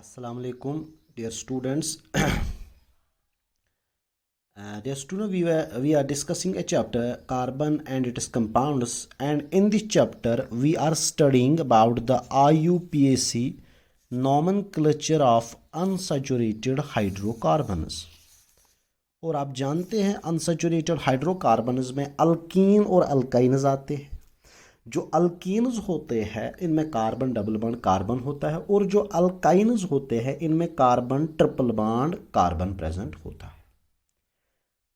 Assalamu alaikum, dear students. Dear student, we are discussing a chapter carbon and its compounds, and in this chapter we are studying about the IUPAC nomenclature of unsaturated hydrocarbons. और आप जानते हैं unsaturated hydrocarbons में alkyne और alkynes आते हैं। जो alkenes होते हैं इनमें कार्बन डबल बॉन्ड कार्बन होता है, और जो अल्काइन्स होते हैं इनमें carbon triple bond carbon present होता है।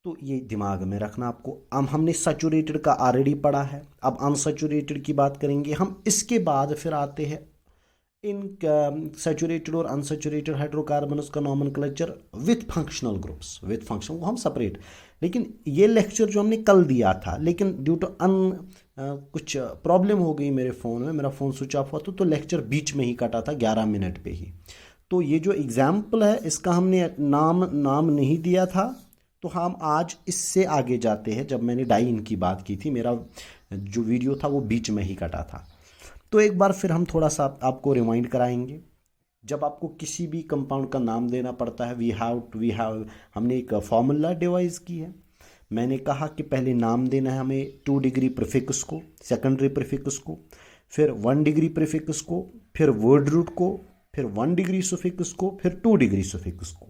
तो ये दिमाग में रखना आपको। हमने सैचुरेटेड का ऑलरेडी पढ़ा है, अब अनसैचुरेटेड की बात करेंगे हम। इसके बाद फिर आते हैं इन सैचुरेटेड और अनसैचुरेटेड हाइड्रोकार्बन्स का nomenclature with functional groups. With function वो हम सेपरेट, लेकिन ये लेक्चर जो हमने कल दिया था, लेकिन ड्यू टू कुछ प्रॉब्लम हो गई मेरे फ़ोन में, मेरा फ़ोन स्विच ऑफ हुआ तो लेक्चर बीच में ही कटा था 11 मिनट पे ही। तो ये जो एग्जाम्पल है इसका हमने नाम नहीं दिया था, तो हम आज इससे आगे जाते हैं। जब मैंने डाइन की बात की थी, मेरा जो वीडियो था वो बीच में ही कटा था। तो एक बार फिर हम थोड़ा सा आपको रिमाइंड कराएंगे। जब आपको किसी भी कंपाउंड का नाम देना पड़ता है, वी हैव हमने एक फॉर्मूला डिवाइस की है। मैंने कहा कि पहले नाम देना है हमें 2 डिग्री प्रीफिक्स को, सेकेंडरी प्रीफिक्स को, फिर 1 डिग्री प्रीफिक्स को, फिर वर्ड रूट को, फिर 1 डिग्री सुफिक्स को, फिर 2 डिग्री सुफिक्स को।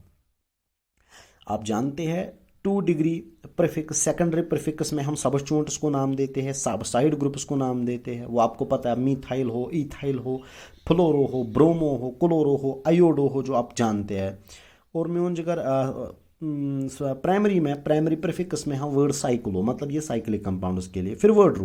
आप जानते हैं 2 डिग्री प्रीफिक्स, सेकेंडरी प्रीफिक्स में हम सबस्टिट्यूएंट्स को नाम देते हैं, साइड ग्रुप्स को नाम देते हैं। वो आपको पता है, मीथाइल हो, इथाइल हो, फ्लोरो हो, ब्रोमो हो, क्लोरो हो, आयोडो हो, जो आप जानते हैं। और मैं जिगर प्राइमरी प्रीफिक्स में हम वर्ड साइक्लो, मतलब ये साइक्लिक कंपाउंड्स के लिए। फिर वर्ड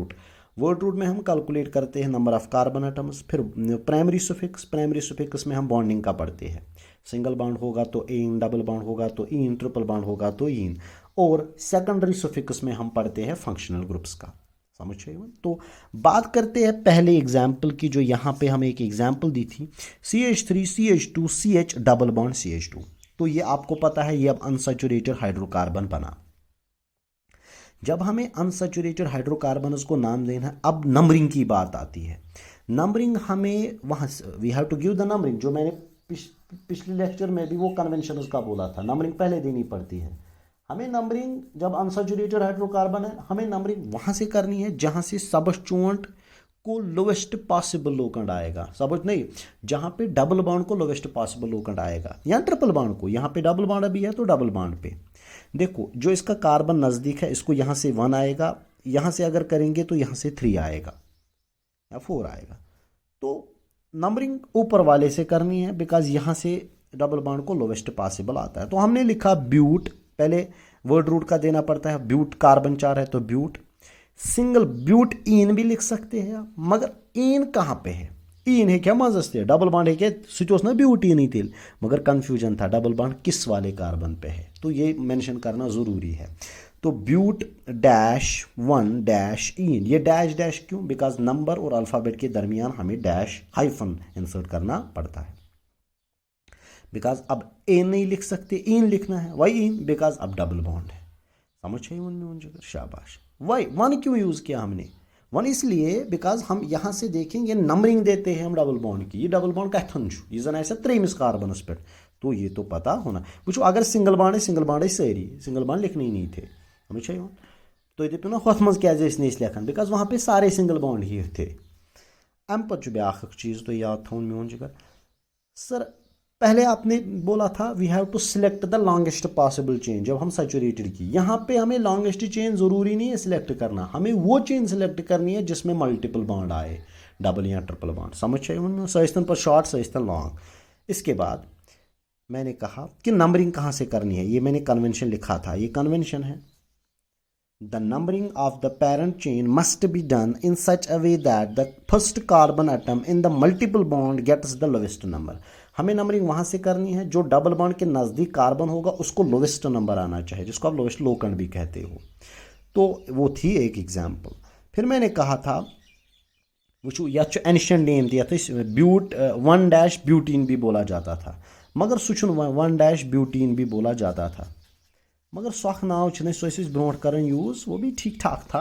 रूट में हम कैलकुलेट करते हैं नंबर ऑफ कार्बन एटम्स। फिर प्राइमरी सुफिक्स में हम बॉन्डिंग का पढ़ते हैं। सिंगल बॉन्ड होगा तो इन, डबल बॉन्ड होगा तो इन, ट्रिपल बॉन्ड होगा तो इन। और सेकेंडरी सुफिक्स में हम पढ़ते हैं फंक्शनल ग्रुप्स का। समझ रहे हो? तो बात करते हैं पहले एग्जाम्पल की, जो यहाँ पे हमें एक एग्जाम्पल दी थी, CH3 CH2 CH double bond CH2। तो ये आपको पता है, ये अब अनसैचुरेटेड हाइड्रोकार्बन बना। जब हमें अनसैचुरेटेड हाइड्रोकार्बन्स को नाम देना है, अब नंबरिंग की बात आती है। नंबरिंग हमें वहाँ we have to give the numbering, जो मैंने पिछले लेक्चर में भी वो कन्वेंशन का बोला था, नंबरिंग पहले देनी पड़ती है हमें। नंबरिंग जब अनसैचुरेटेड हाइड्रोकार्बन है, हमें नंबरिंग वहाँ से करनी है जहाँ से सबस्टिट्यूएंट को लोवेस्ट पॉसिबल लोकेंट आएगा। समझ नहीं, जहाँ पे डबल बॉन्ड को लोवेस्ट पॉसिबल लोकेंट आएगा, या ट्रिपल बॉन्ड को। यहाँ पे डबल बॉन्ड अभी है तो डबल बॉन्ड पे देखो, जो इसका कार्बन नज़दीक है इसको यहाँ से 1 आएगा, यहाँ से अगर करेंगे तो यहाँ से 3 आएगा या 4 आएगा। तो नंबरिंग ऊपर वाले से करनी है, बिकॉज यहाँ से डबल बॉन्ड को लोवेस्ट पॉसिबल आता है। तो हमने लिखा ब्यूट, पहले वर्ड रूट का देना पड़ता है। ब्यूट कार्बन 4 है तो ब्यूट। सिंगल ब्यूट इन भी लिख सकते हैं आप, मगर इन कहाँ पे है? इन है क्या मजस्ते, डबल बॉन्ड है क्या? सोच ना ब्यूट इन ही थे, मगर कंफ्यूजन था डबल बॉन्ड किस वाले कार्बन पे है, तो ये मेंशन करना ज़रूरी है। तो ब्यूट डैश 1 डैश इन, ये डैश डैश क्यों? बिकॉज नंबर और अल्फ़ाबेट के दरमियान हमें डैश हाइफन इंसर्ट करना पड़ता है। बिकॉज अब ए नहीं लिख सकते, इन लिखना है। Why ene? बिकॉज अब डबल बॉन्ड है। समझ चाहिए उनमें शाबाश। वाई 1 क्यों यूज़ किया हमने? 1 इसलिए बिकॉज हम यहाँ से देखेंगे नंबरिंग देते हैं हम डबल बॉन्ड की। ये डबल बॉन्ड कथन ये जन ऐसा 3 कार्बनस पे, तो ये तो पता होना। वो अगर सिंगल बॉन्ड है सारी सिंगल बॉन्ड लिखने ही नहीं थे। समझ चाहिए? तो ये ना हथ मज क्या लेखन, बिकॉज वहाँ पे सारे सिंगल बॉन्ड ही थे। अम पे ब्या चीज़ तो याद था मोन जिगर सर, पहले आपने बोला था we have to select the longest possible chain. जब हम सैचुरेटेड की, यहाँ पे हमें लॉन्गेस्ट चेन ज़रूरी नहीं है सिलेक्ट करना, हमें वो चेन सिलेक्ट करनी है जिसमें मल्टीपल बॉन्ड आए, डबल या ट्रिपल बॉन्ड। समझ चाहिए? सहिस्तन पर शॉर्ट, सहिस्तन लॉन्ग। इसके बाद मैंने कहा कि नंबरिंग कहाँ से करनी है, ये मैंने कन्वेंशन लिखा था, ये कन्वेंशन है। The numbering of the parent chain must be done in such a way that the first carbon atom in the multiple bond gets the lowest number. हमें नंबरिंग वहाँ से करनी है जो डबल बॉन्ड के नज़दीक कार्बन होगा उसको लोवेस्ट नंबर आना चाहिए, जिसको आप लोवेस्ट लोकेंट भी कहते हो। तो वो थी एक एग्जाम्पल। फिर मैंने कहा था वो या एंशिएंट नेम दिया था, ब्यूट 1 डैश ब्यूटीन भी बोला जाता था, मगर सुन 1 डैश ब्यूटीन भी बोला जाता था, मगर सख नाव सो ब्रोट कर यूज़, वो भी ठीक ठाक था,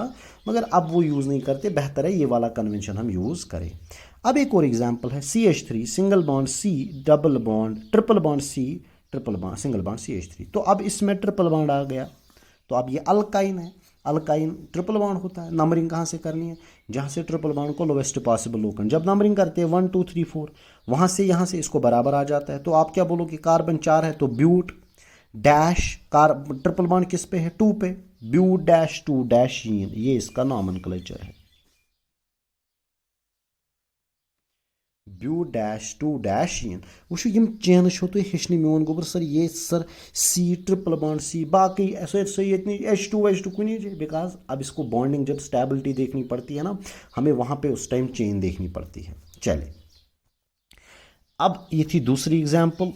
मगर अब वो यूज़ नहीं करते। बेहतर है ये वाला कन्वेंशन हम यूज़ करें। अब एक और एग्जांपल है CH3 single bond C double bond triple bond C triple bond single bond CH3। तो अब इसमें ट्रिपल बॉन्ड आ गया, तो अब ये अल्काइन है। अल्काइन ट्रिपल बॉन्ड होता है। नंबरिंग कहाँ से करनी है? जहाँ से ट्रिपल बॉन्ड को लोवेस्ट पॉसिबल लोकन, जब नंबरिंग करते हैं 1 2 3 4, वहाँ से यहाँ से इसको बराबर आ जाता है। तो आप क्या बोलोगे? कार्बन 4 है तो ब्यूट डैश ट्रिपल बॉन्ड किस पे है? 2 पे, ब्यूट डैश 2 डैश यीन, ये इसका नॉमेनक्लेचर है। ब्यू डैश 2 डैश यीन। वो चेन तुम हेचन मोन गोबर सर ये sir C triple bond C बाकी सही H2 कुछ जाए, बिकॉज अब इसको बॉन्डिंग जब स्टेबिलिटी देखनी पड़ती है ना, हमें वहाँ पे उस टाइम चेन देखनी पड़ती है। चले, अब ये थी दूसरी एग्जाम्पल।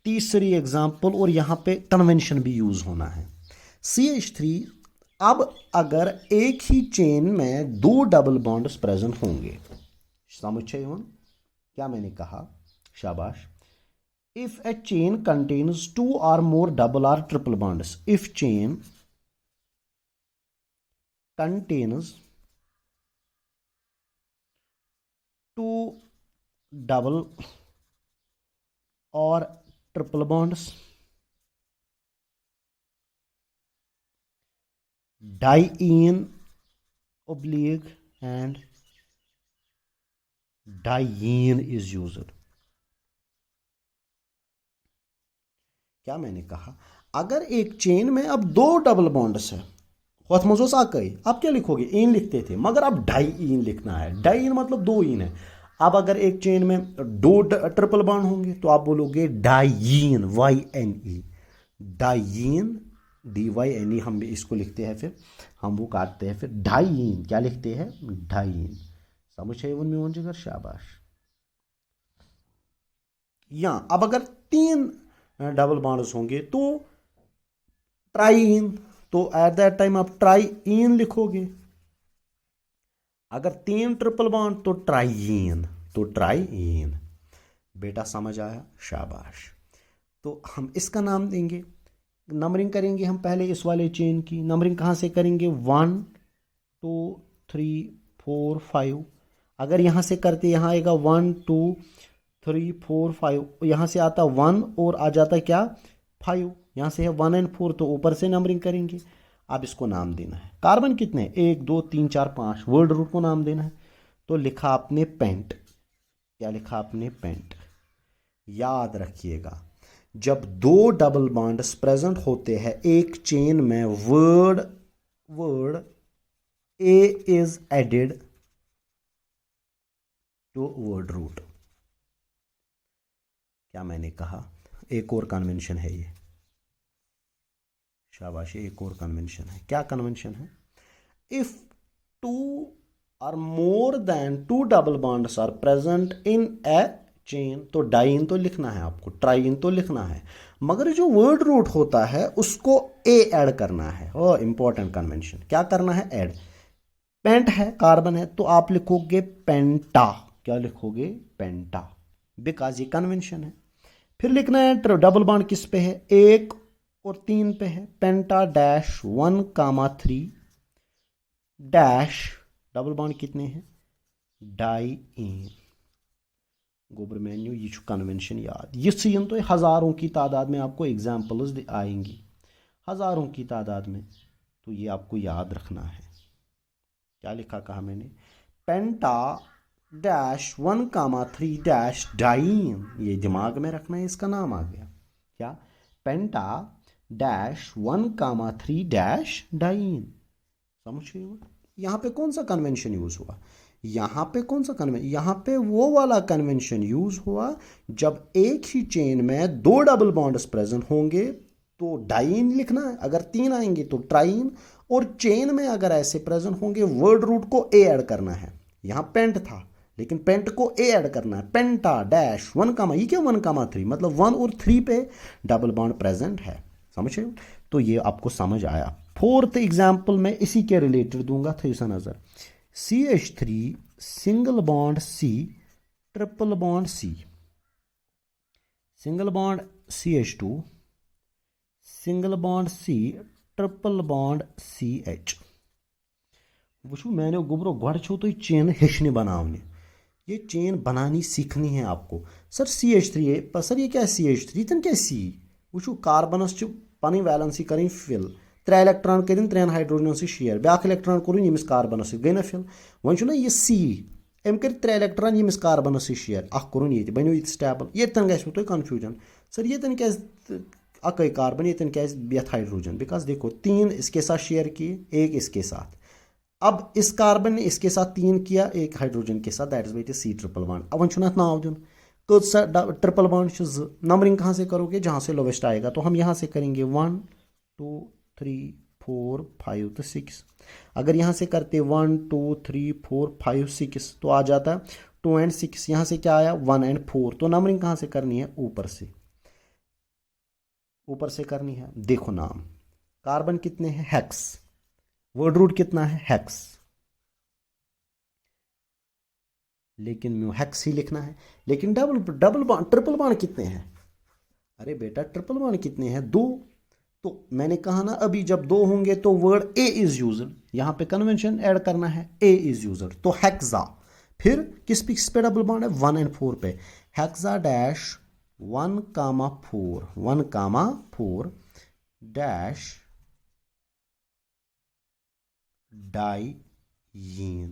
तीसरी एग्जाम्पल, और यहाँ पे कन्वेंशन भी यूज होना है। CH3, अब अगर एक ही चेन में 2 डबल बॉन्ड्स प्रेजेंट होंगे, समझ क्या मैंने कहा? शाबाश। If A chain contains 2 or more double or triple bonds, if chain contains 2 double or triple bonds, diene oblique and diene is used। क्या मैंने कहा? अगर एक चेन में अब 2 डबल बॉन्ड्स है, होत मजोस आकई, आप क्या लिखोगे? इन लिखते थे, मगर अब डाई इन लिखना है। डाई इन मतलब 2 इन है। अब अगर एक चेन में 2 ट्रिपल बॉन्ड होंगे तो आप बोलोगे डाइयीन, YNE, डाइयीन DYNE। हम भी इसको लिखते हैं, फिर हम वो काटते हैं, फिर डाइयीन क्या लिखते हैं? डाइयीन। समझ है वन में वन जिगर, शाबाश। या अब अगर 3 डबल बॉन्ड्स होंगे तो ट्राइइन, तो एट दैट टाइम आप ट्राइइन लिखोगे। अगर 3 ट्रिपल बॉन्ड तो ट्राइइन, तो ट्राइइन। बेटा समझ आया? शाबाश। तो हम इसका नाम देंगे, नंबरिंग करेंगे हम पहले इस वाले चेन की। नंबरिंग कहाँ से करेंगे? 1 2 3 4 5। अगर यहाँ से करते, यहाँ आएगा 1 2 3 4 5, यहाँ से आता 1 और आ जाता क्या? 5। यहाँ से है 1 और 4, तो ऊपर से नंबरिंग करेंगे। अब इसको नाम देना है। कार्बन कितने? 1 2 3 4 5, वर्ड रूट को नाम देना है। तो लिखा आपने पेंट। क्या लिखा आपने? पेंट। याद रखिएगा, जब 2 डबल बॉन्ड्स प्रेजेंट होते हैं एक चेन में, word A is added to word root. क्या मैंने कहा? एक और कन्वेंशन है ये, शाबाश। एक और कन्वेंशन है। क्या कन्वेंशन है? If 2 or more than 2 double bonds are present in a chain, तो डाइन तो लिखना है आपको, ट्राइन तो लिखना है, मगर जो वर्ड रूट होता है उसको ए ऐड करना है। ओ इंपॉर्टेंट कन्वेंशन। क्या करना है? ऐड। पेंट है, कार्बन है, तो आप लिखोगे पेंटा। क्या लिखोगे? पेंटा, बिकॉज ये कन्वेंशन है। फिर लिखना है डबल बॉन्ड किस पे है? 1 और 3 पे है। पेंटा डैश 1 3 डैश डबल बॉन्ड कितने हैं? डाइइन। गोबर मेन्यू, ये कन्वेंशन याद। ये सीन तो हज़ारों की तादाद में आपको एग्जाम्पल्स आएंगी, हज़ारों की तादाद में, तो ये आपको याद रखना है। क्या लिखा कहा मैंने? पेंटा डैश 1 3 डैश डाइन, ये दिमाग में रखना है, इसका नाम आ गया क्या? पेंटा डैश 1 3 डैश डाइन। समझ गए? यहाँ पे कौन सा कन्वेंशन यूज हुआ? यहाँ पे कौन सा कन्वेंशन? यहाँ पे वो वाला कन्वेंशन यूज हुआ जब एक ही चेन में 2 डबल बॉन्ड्स प्रेजेंट होंगे तो डाइन लिखना है, अगर 3 आएंगे तो ट्राइन, और चेन में अगर ऐसे प्रेजेंट होंगे वर्ड रूट को ए ऐड करना है। यहाँ पेंट था, लेकिन पेंट को ए ऐड करना है। पेंटा डैश 1 ये क्या 1 3, मतलब 1 और 3 पे डबल बॉन्ड प्रेजेंट है। समझे? तो ये आपको समझ आया। 4th एग्जाम्पल में इसी के रिलेटेड दूंगा, थी सा नजर। CH3 single bond C triple bond C, single bond CH2 single bond C triple bond CH। वो मैंने गोबरो गो तो चेन हेचने बनावने, ये चेन बनानी सीखनी है आपको। सर CH3 है, सर ये क्या है CH3 तन क्या C वो कार्बनस पन वैलेंसी करें फिल 3 इलेक्ट्रॉन करें 3 हाइड्रोजन से शेयर ब्याक इलेक्ट्रॉन करूँ यमिस कार्बनस गई ना फिल वन ये C अम कर 3 इलेक्ट्रॉन यमिस कार्बनस से शेयर अख करूँ ये बनो ये स्टेबल ये गो तुम कन्फ्यूजन सर ये क्या अक कार्बन ये क्या हाइड्रोजन बिकॉज देखो 3 इसके साथ शेयर किए 1 इसके साथ अब इस कार्बन ने इसके साथ 3 किया 1 हाइड्रोजन के साथ that is white C triple bond अब वन नाव दिन कौसा ट्रिपल बॉन्ड नंबरिंग कहाँ से करोगे जहाँ से लोवेस्ट आएगा तो हम यहाँ से करेंगे 1 2 3 4 5 तो 6 अगर यहाँ से करते 1 2 3 4 5 6 तो आ जाता है 2 and 6 यहाँ से क्या आया 1 and 4 तो नंबरिंग कहाँ से करनी है ऊपर से करनी है। देखो नाम कार्बन कितने हैं हेक्स वर्ड रूट कितना है हेक्स लेकिन म्यू हेक्स ही लिखना है लेकिन डबल बॉन्ड ट्रिपल बॉन्ड कितने हैं अरे बेटा ट्रिपल बॉन्ड कितने हैं 2 तो मैंने कहा ना अभी जब 2 होंगे तो वर्ड ए इज यूज्ड यहां पे कन्वेंशन ऐड करना है ए इज यूज्ड तो हेक्सा फिर किस पे डबल बॉन्ड है 1 and 4 पे हेक्सा डैश 1, 4 डैश डाइयीन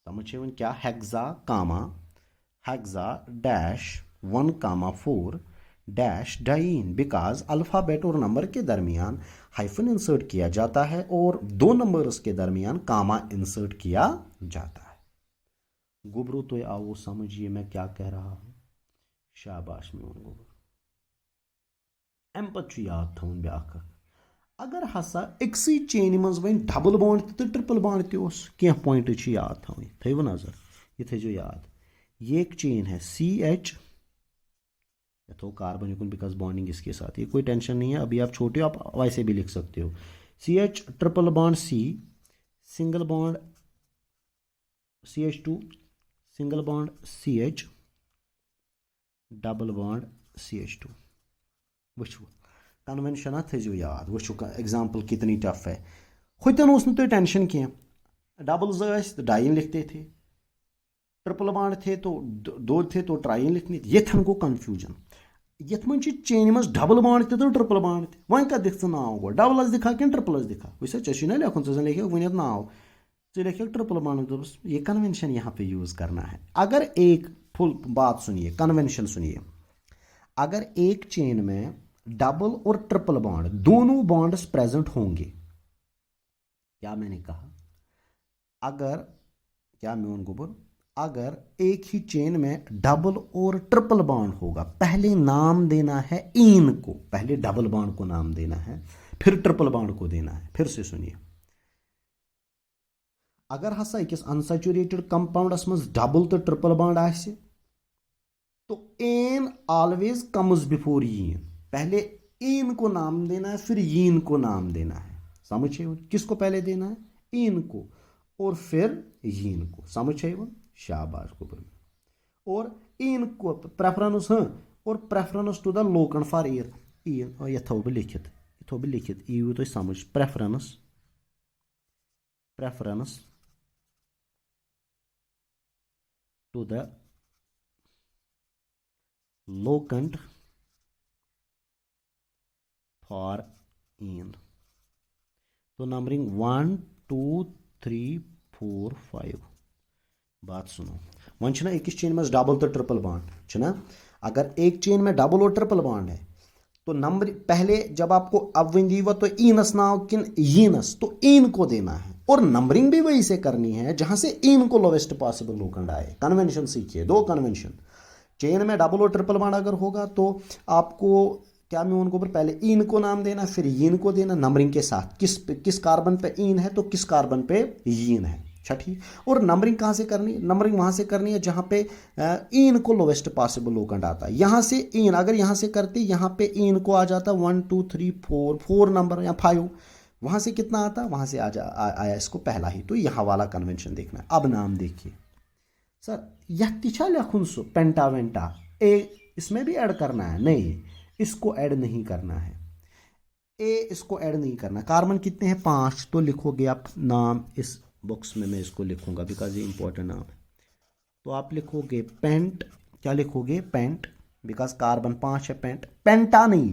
समझे वन क्या hexa dash 1, 4 dash diene because alphabet और नंबर के दरमियान हाइफन इंसर्ट किया जाता है और 2 नंबर्स के दरमियान कामा इंसर्ट किया जाता है। गुबरू तो आओ समझिए मैं क्या कह रहा हूं शाबाश में गुबरू अम पे याद थवन ब्याख अगर हसा एक्सी चेन मज वन डबल बॉन्ड तो ट्रिपल बॉन्ड कह पॉइंट याद थवन थो नजर ये थो याद ये एक चेन है CH थो कार्बन युकन बिकॉज बॉन्डिंग इसके साथ ये कोई टेंशन नहीं है अभी आप छोटे हो आप वैसे भी लिख सकते हो CH triple bond C single bond CH2 single bond CH double bond CH2 वो कन्वेंशन थो याद वो एग्जाम्पल कितनी टफ है खुतन उस तुम टेंशन कह डबल्स तो डाइन लिखते थे ट्रिपल बॉन्ड थे तो 2 थे तो ट्राइन लिखने ये गो कन्फ्यूजन ये मन चेन मज डबल बॉन्ड तो ट्रिपल बॉन्ड वन क्या दिख नाव गो डबल दिखा कि ट्रिपल दिखा वैसे चे ना लिखुन चे लिख वन नाव चे लिख ट्रिपल बॉन्ड दोस ये कन्वेंशन यहाँ पे यूज करना है। अगर एक फुल बात सुनिए कन्वेंशन सुनिए अगर एक चेन में डबल और ट्रिपल बॉन्ड दोनों बॉन्ड्स प्रेजेंट होंगे क्या मैंने कहा अगर क्या मैं गोबर अगर एक ही चेन में डबल और ट्रिपल बॉन्ड होगा पहले नाम देना है इन को पहले डबल बॉन्ड को नाम देना है फिर ट्रिपल बॉन्ड को देना है। फिर से सुनिए अगर हसा अकिस अनसैचुरेटेड कंपाउंडस मज डबल तो ट्रिपल बॉन्ड आसे तो एन ऑलवेज कम्स बिफोर यीन पहले इन को नाम देना है फिर यीन को नाम देना है समझे किसको पहले देना है इन को और फिर यीन को समझे वो शाबाश को और इन को प्रेफरेंस और preference to the locant for ईयर इन ये थो बह लिखित यू तो समझ preference to the locant for इन तो नंबरिंग 1 2 3 4 5 बात सुनो वन एक चेन में डबल तो ट्रिपल बॉन्ड ना अगर एक चेन में डबल और ट्रिपल बॉन्ड है तो नंबर पहले जब आपको अब वन दीवा तो इनस नाव किन यीनस तो इन को देना है और नंबरिंग भी वही से करनी है जहां से इन को लोवेस्ट पॉसिबल लोकंड आए। कन्वेंशन सीखिए 2 कन्वेंशन चेन में डबल और ट्रिपल बॉन्ड अगर होगा तो आपको क्या मैं उनको पहले इन को नाम देना फिर यीन को देना नंबरिंग के साथ किस कार्बन पे इन है तो किस कार्बन पे यीन है छठी और नंबरिंग कहाँ से करनी नंबरिंग वहां से करनी है जहां पे इन को लोवेस्ट पॉसिबल लोकंड आता है। यहां से इन अगर यहां से करते यहां पे इन को आ जाता 1 2 3 4 नंबर या 5 वहां से कितना आता वहां से आया इसको पहला ही तो यहाँ वाला कन्वेंशन देखना है। अब नाम देखिए सर यह तिछा लिखुन सो पेंटा वेंटा ए इसमें भी ऐड करना है नहीं इसको ऐड नहीं करना है ए इसको ऐड नहीं करना। कार्बन कितने हैं 5 तो लिखोगे आप नाम इस बुक्स में मैं इसको लिखूंगा बिकॉज ये इंपॉर्टेंट नाम है। तो आप लिखोगे पेंट, क्या लिखोगे? पेंट, बिकॉज कार्बन 5 है। पेंट, पेंटा नहीं,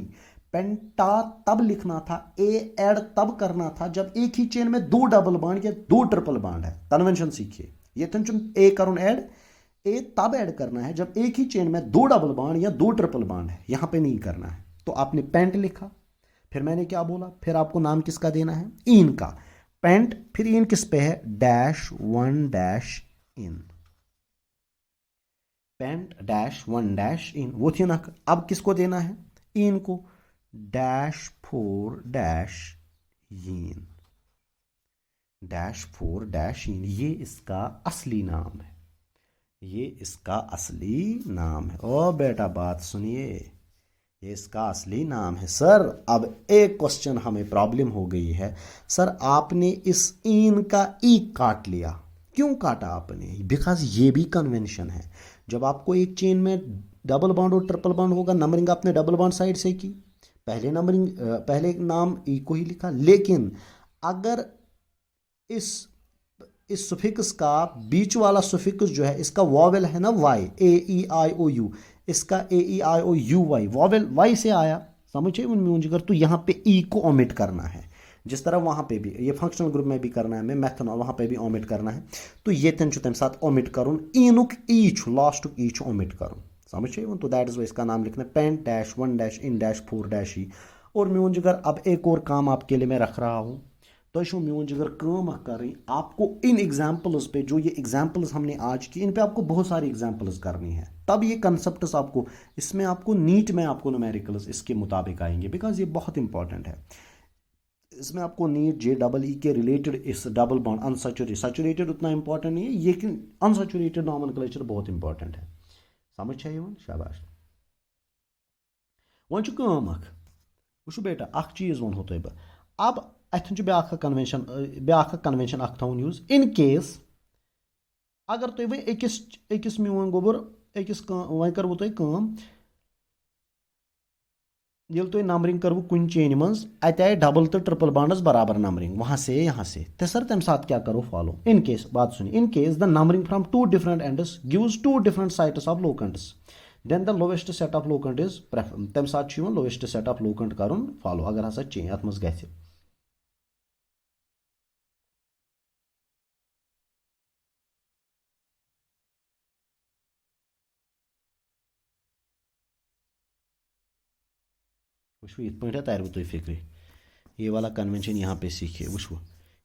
पेंटा तब लिखना था, ए ऐड तब करना था जब एक ही चेन में 2 डबल बॉन्ड या 2 ट्रिपल बॉन्ड है। कन्वेंशन सीखिए, ये ए करूँ ऐड, ए तब ऐड करना है जब एक ही चेन में 2 डबल बॉन्ड या 2 ट्रिपल बॉन्ड है, यहां पे नहीं करना है। तो आपने पेंट लिखा, फिर मैंने क्या बोला, फिर आपको नाम किसका देना है? इन का। पेंट, फिर इन किस पे है? Dash 1 dash ene, pent dash 1 dash ene, वो थी ना। अब किसको देना है? इन को। Dash 4 dash ene, dash 4 dash ene, ये इसका असली नाम है, ये इसका असली नाम है। ओ बेटा बात सुनिए, ये इसका असली नाम है। सर अब एक क्वेश्चन हमें प्रॉब्लम हो गई है, सर आपने इस इन का ई काट लिया, क्यों काटा आपने? बिकॉज ये भी कन्वेंशन है। जब आपको एक चेन में डबल बॉन्ड और ट्रिपल बॉन्ड होगा, नंबरिंग आपने डबल बॉन्ड साइड से की, पहले नंबरिंग पहले नाम ई को ही लिखा। लेकिन अगर इस सुफिक्स का बीच वाला सुफिक्स जो है, इसका वॉवेल है ना Y, A E I O you, इसका ए ई आई ओ यू वाई, वॉवेल वाई से आया, समझे उनमें जिगर। तो यहाँ पे ई को ओमिट करना है, जिस तरह वहाँ पे भी ये फंक्शनल ग्रुप में भी करना है, मैं मैथनॉल वहाँ पे भी ओमिट करना है। तो ये तन तम साथ ओमिट करूँ, ईनुक ई छु, लास्टुक ई छु ओमिट करूँ, समझे। तो दैट इज वाई इसका नाम लिखना pent dash 1 dash ene dash 4 dash ई। और म्यून जिगर अब एक और काम आपके लिए मैं रख रहा हूँ, तो म्यून जिगर काम करें आपको इन एग्जाम्पल्स पे, जो ये एग्जाम्पल्स हमने आज की, इन पे आपको बहुत सारी एग्जाम्पल्स करनी है, तब ये कंसेप्ट्स आपको इसमें आपको नीट में आपको न्यूमेरिकल्स इसके मुताबिक आएंगे, बिकॉज ये बहुत इंपॉर्टेंट है। इसमें आपको नीट जे डबल ई के रिलेटेड इस डबल बॉन्ड अनसैचुरेटेड, सैचुरेटेड उतना इंपॉर्टेंट नहीं है, लेकिन अनसैचुरेटेड नॉमेनक्लेचर बहुत इंपॉर्टेंट है, समझ है यवन, शाबाश। वन वो बेटा अख चीज वनो तुम बह, अब अथन ब्याख कन्वेंशन अख थवन यूज, इन केस अगर तुम वो अकिस म्यून गोबर अकिस वन करो तुम कम, ये तुम नंबरिंग करो कुन चेन मज, अत आए डबल तो ट्रिपल बॉन्डस बराबर नंबरिंग वहां से यहाँ से, तो सर तम साथ क्या करो फॉलो। इन केस बात सुनिए, in case the numbering from 2 different ends gives 2 different sites of locants, then the lowest set of locant is prefer, तम साथ लोवेस्ट सेट ऑफ लोकेंट कर फॉलो, अगर हसा चेन अत मज गि वो इत पे तार तुम फिक्र, ये वाला कन्वेंशन यहाँ पे सीखिए। वो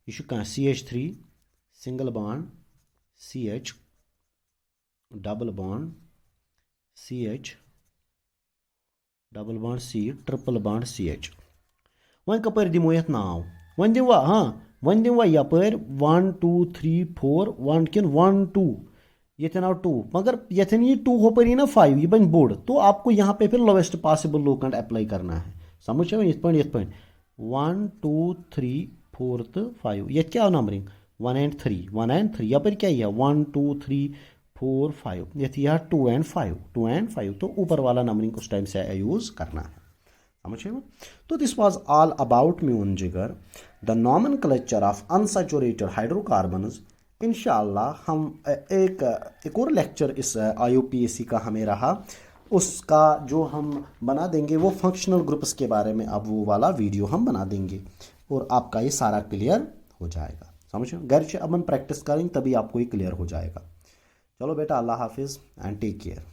यह CH3 single bond CH double bond CH double bond C triple bond CH। One कपर दिमो ये नाव, वन दिवा, हाँ वन दिवा यपर 1 2 3 4 1 किन 1 2, ये आव 2, मगर यथन ये 2 होपर ना 5, ये बन बोर्ड, तो आपको यहाँ पे फिर लोवेस्ट पॉसिबल लोकेंट अप्लाई करना है, समझ इत पे 1 2 3 4 तो 5, ये क्या नंबरिंग 1 and 3 1 and 3, यपर क्या 1 2 3 4 5, ये 2 and 5 2 and 5, तो ऊपर वाला नंबरिंग उस टाइम से यूज करना है, समझे। तो दिस वाज ऑल अबाउट म्यून जिगर the nomenclature of unsaturated hydrocarbons. इंशाअल्लाह हम एक और लेक्चर इस IUPAC का हमें रहा, उसका जो हम बना देंगे वो फंक्शनल ग्रुप्स के बारे में, अब वो वाला वीडियो हम बना देंगे और आपका ये सारा क्लियर हो जाएगा, समझो। घर से अब हम प्रैक्टिस करेंगे तभी आपको ये क्लियर हो जाएगा। चलो बेटा, अल्लाह हाफिज़ एंड टेक केयर।